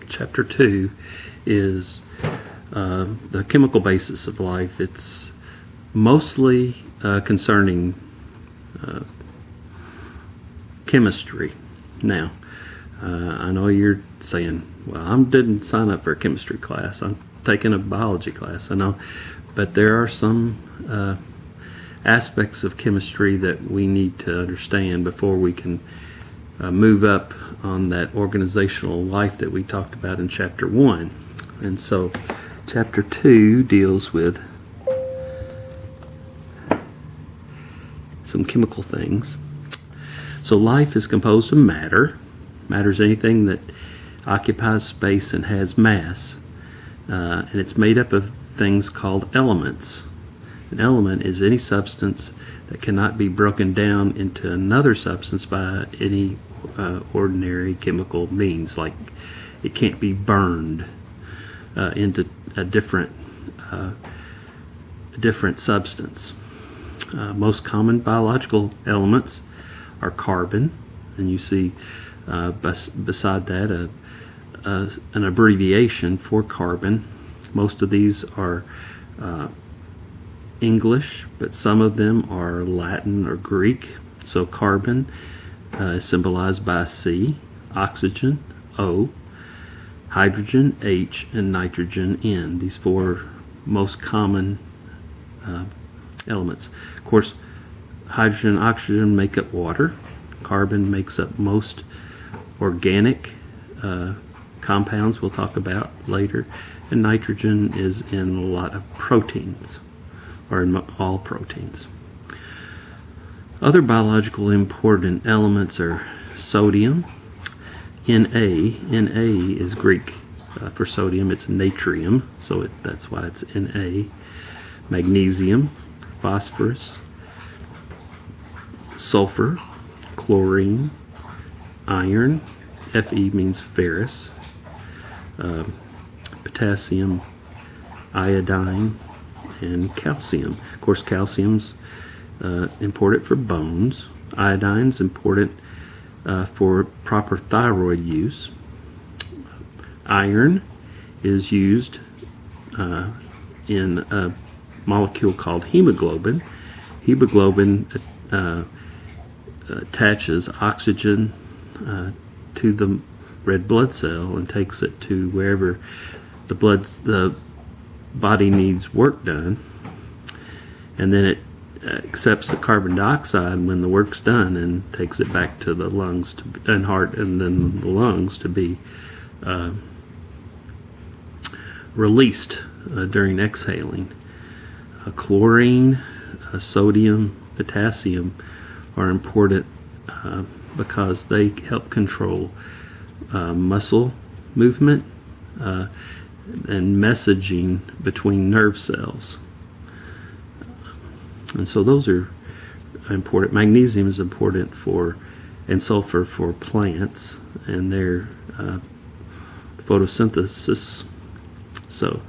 Chapter 2 is the chemical basis of life. It's mostly concerning chemistry. Now, I know you're saying, well, I didn't sign up for a chemistry class. I'm taking a biology class. I know. But there are some aspects of chemistry that we need to understand before we can move up on that organizational life that we talked about in Chapter 1. And so Chapter 2 deals with some chemical things. So life is composed of matter. Matter is anything that occupies space and has mass. And it's made up of things called elements. An element is any substance that cannot be broken down into another substance by any ordinary chemical means. Like it can't be burned into a different substance. Most common biological elements are carbon, and you see beside that an abbreviation for carbon. Most of these are English, but some of them are Latin or Greek. So carbon is symbolized by C, oxygen O, hydrogen H, and nitrogen N. These four most common elements. Of course, hydrogen and oxygen make up water. Carbon makes up most organic compounds we'll talk about later. And nitrogen is in a lot of proteins, or in all proteins. Other biological important elements are sodium, Na. Na is Greek for sodium. It's natrium, so that's why it's Na. Magnesium, phosphorus, sulfur, chlorine, iron. Fe means ferrous. Potassium, iodine, and calcium. Of course, calcium's important for bones. Iodine's important for proper thyroid use. Iron is used in a molecule called hemoglobin. Hemoglobin attaches oxygen to the red blood cell and takes it to wherever the body needs work done, and then it accepts the carbon dioxide when the work's done and takes it back to the lungs and heart, and then the lungs to be released during exhaling. Chlorine, sodium, potassium are important because they help control muscle movement and messaging between nerve cells. And so those are important. Magnesium is important and sulfur for plants and their photosynthesis. So,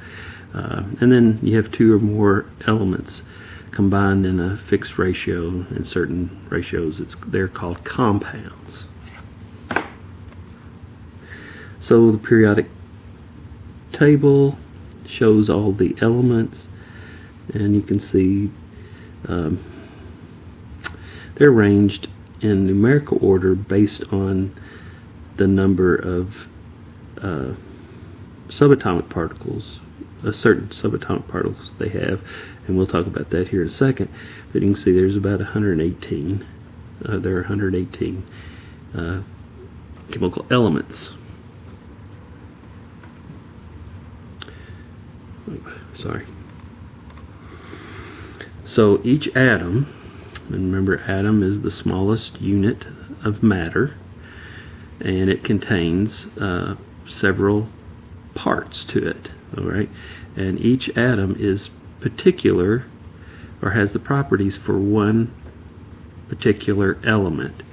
and then you have two or more elements combined in a fixed ratio. In certain ratios, they're called compounds. So the periodic table shows all the elements, and you can see they're arranged in numerical order based on the number of subatomic particles, certain subatomic particles they have, and we'll talk about that here in a second. But you can see there's about 118. There are 118 chemical elements. Sorry. So each atom, and remember atom is the smallest unit of matter, and it contains several parts to it, all right? And each atom is particular or has the properties for one particular element.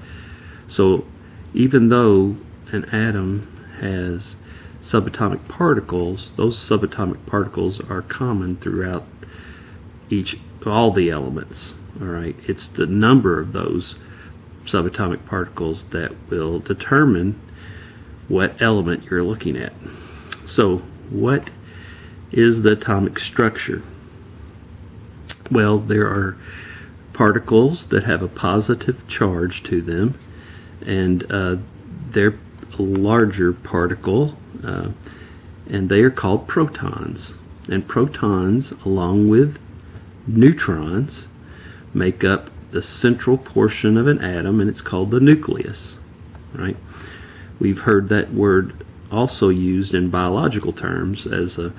So even though an atom has subatomic particles, those subatomic particles are common throughout all the elements. All right, it's the number of those subatomic particles that will determine what element you're looking at. So what is the atomic structure? Well, there are particles that have a positive charge to them, and they're a larger particle, and they are called protons. And protons, along with neutrons, make up the central portion of an atom, and it's called the nucleus, right? We've heard that word also used in biological terms as a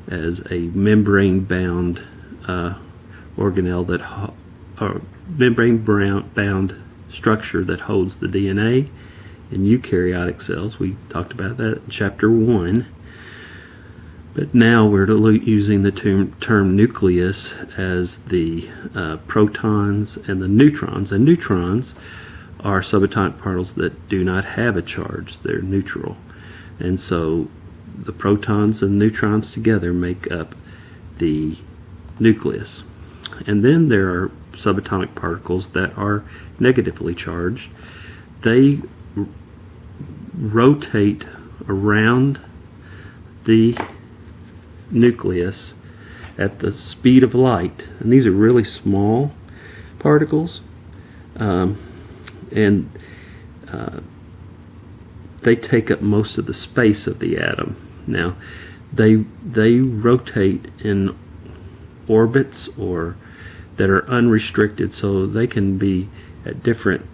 membrane-bound organelle membrane-bound structure that holds the DNA in eukaryotic cells. We talked about that in chapter 1. But now we're using the term nucleus as the protons and the neutrons. And neutrons are subatomic particles that do not have a charge. They're neutral. And so the protons and neutrons together make up the nucleus. And then there are subatomic particles that are negatively charged. They rotate around the nucleus at the speed of light, and these are really small particles, and they take up most of the space of the atom. Now they rotate in orbits or that are unrestricted, so they can be at different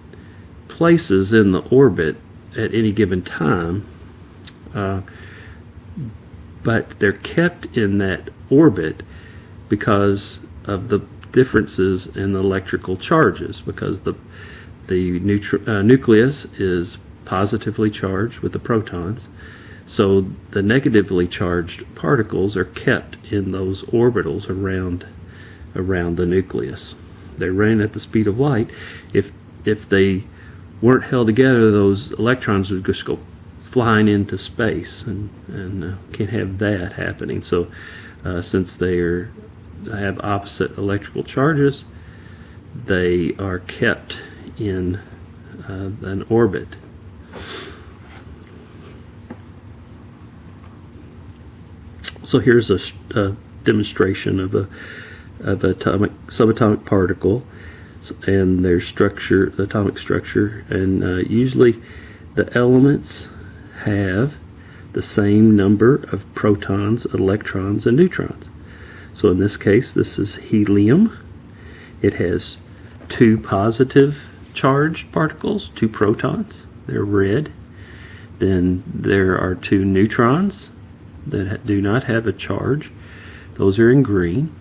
places in the orbit at any given time, but they're kept in that orbit because of the differences in the electrical charges, because the nucleus is positively charged with the protons, so the negatively charged particles are kept in those orbitals around the nucleus. They run at the speed of light. If they weren't held together, those electrons would just go flying into space, and can't have that happening. So since they have opposite electrical charges, they are kept in an orbit. So here's a demonstration of a subatomic particle and their structure, the atomic structure, and usually the elements have the same number of protons, electrons, and neutrons. So in this case, this is helium. It has 2 positive charged particles, 2 protons. They're red. Then there are 2 neutrons that do not have a charge. Those are in green.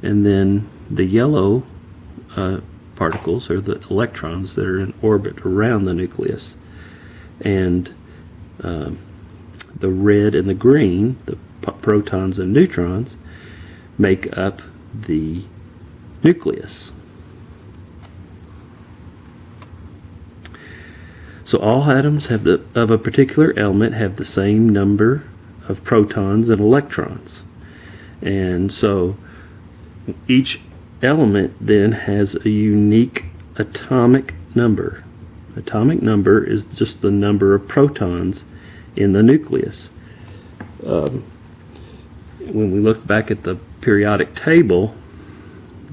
And then the yellow particles are the electrons that are in orbit around the nucleus. And the red and the green, the protons and neutrons, make up the nucleus. So all atoms of a particular element have the same number of protons and electrons. And so each element then has a unique atomic number. Atomic number is just the number of protons in the nucleus. When we look back at the periodic table,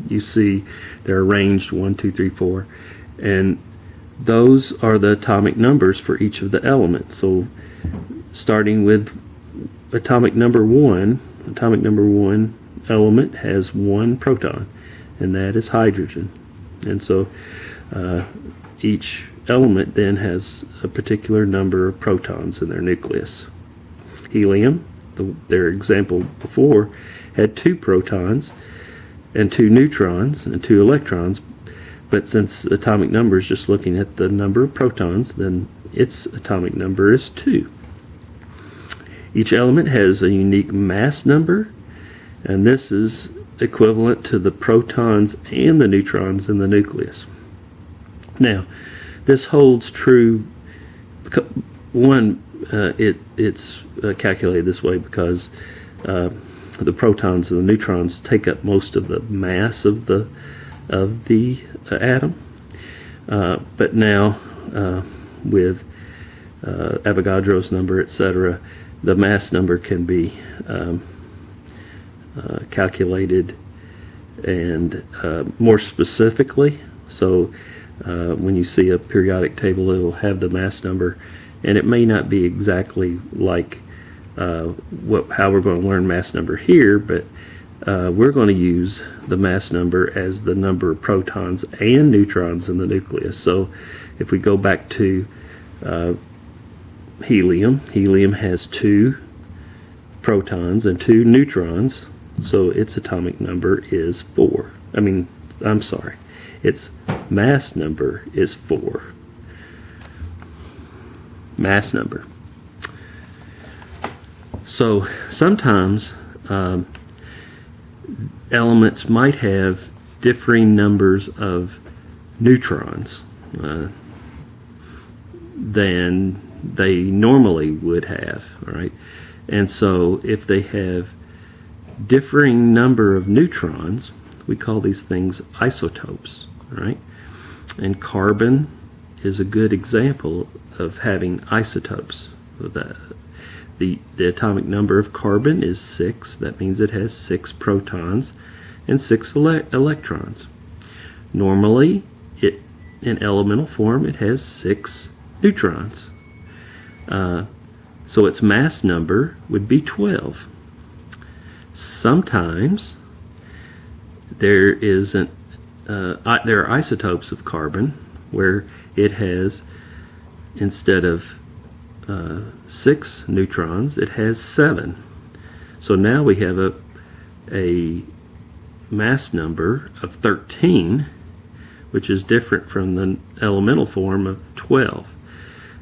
you see they're arranged 1, 2, 3, 4, and those are the atomic numbers for each of the elements. So starting with atomic number 1 element has 1 proton, and that is hydrogen. And so each element then has a particular number of protons in their nucleus. Helium, their example before, had 2 protons and 2 neutrons and 2 electrons, but since atomic number is just looking at the number of protons, then its atomic number is 2. Each element has a unique mass number, and this is equivalent to the protons and the neutrons in the nucleus. Now, this holds true. One, it's calculated this way because the protons and the neutrons take up most of the mass of the atom. But now with Avogadro's number, etc., the mass number can be calculated and more specifically. So when you see a periodic table, it will have the mass number, and it may not be exactly like how we're going to learn mass number here, but we're going to use the mass number as the number of protons and neutrons in the nucleus. So if we go back to helium has 2 protons and 2 neutrons, so its atomic number is 4. Its mass number is 4. Mass number. So sometimes elements might have differing numbers of neutrons than they normally would have, all right? And so if they have differing number of neutrons, we call these things isotopes, all right? And carbon is a good example of having isotopes. The atomic number of carbon is 6. That means it has 6 protons and 6 electrons. Normally, in elemental form, it has 6 neutrons. So its mass number would be 12. Sometimes there are isotopes of carbon where it has, instead of 6 neutrons, it has 7. So now we have a mass number of 13, which is different from the elemental form of 12.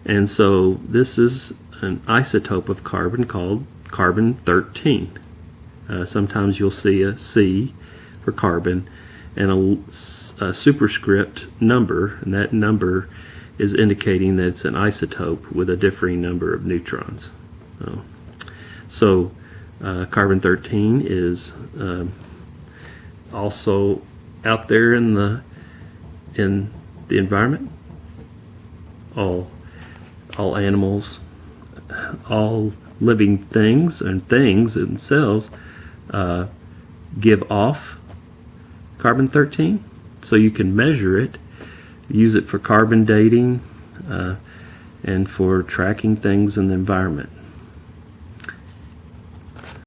And so this is an isotope of carbon called carbon-13. Sometimes you'll see a C for carbon and a superscript number, and that number is indicating that it's an isotope with a differing number of neutrons. So carbon-13 is also out there in the environment. All animals, all living things and things themselves give off carbon-13, so you can measure it, use it for carbon dating, and for tracking things in the environment.